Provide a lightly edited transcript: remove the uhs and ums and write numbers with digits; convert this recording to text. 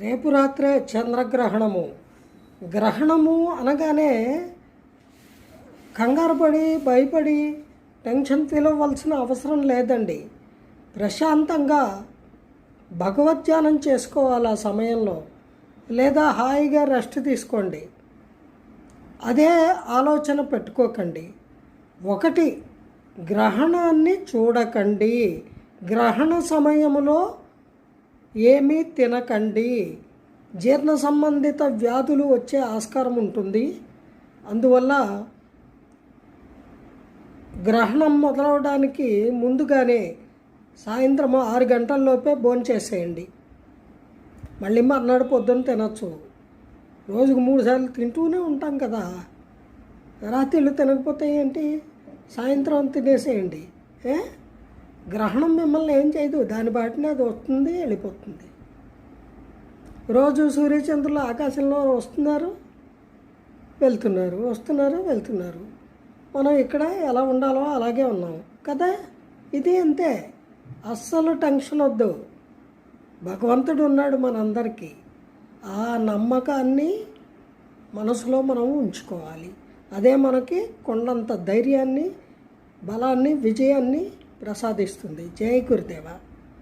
రేపు రాత్రే చంద్రగ్రహణము. గ్రహణము అనగానే కంగారు పడి భయపడి టెన్షన్ ఫీల్ అవ్వాల్సిన అవసరం లేదండి. ప్రశాంతంగా భగవద్ధ్యానం చేసుకోవాలి ఆ సమయంలో, లేదా హాయిగా రెస్ట్ తీసుకోండి. అదే ఆలోచన పెట్టుకోకండి. ఒకటి, గ్రహణాన్ని చూడకండి. గ్రహణ సమయంలో ఏమీ తినకండి. జీర్ణ సంబంధిత వ్యాధులు వచ్చే ఆస్కారం ఉంటుంది. అందువల్ల గ్రహణం మొదలవడానికి ముందుగానే సాయంత్రం 6 గంటల్లోపే భోంచేసేయండి. మళ్ళీ మర్నాడు పొద్దున్న తినచ్చు. రోజుకు 3 సార్లు తింటూనే ఉంటాం కదా. రాత్రిళ్ళు తినకపోతే ఏంటి, సాయంత్రం తినేసేయండి. గ్రహణం మిమ్మల్ని ఏం చేయదు, దాని బాటిని అది వస్తుంది, వెళ్ళిపోతుంది. రోజు సూర్యచంద్రులు ఆకాశంలో వస్తున్నారు, వెళ్తున్నారు, వస్తున్నారు, వెళ్తున్నారు. మనం ఇక్కడ ఎలా ఉండాలో అలాగే ఉన్నాం కదా. ఇది అంతే, అస్సలు టెన్షన్ వద్దు. భగవంతుడు ఉన్నాడు మనందరికీ. ఆ నమ్మకాన్ని మనసులో మనం ఉంచుకోవాలి. అదే మనకి కొండంత ధైర్యాన్ని, బలాన్ని, విజయాన్ని ప్రసాదిస్తుంది. జై గురుదేవ.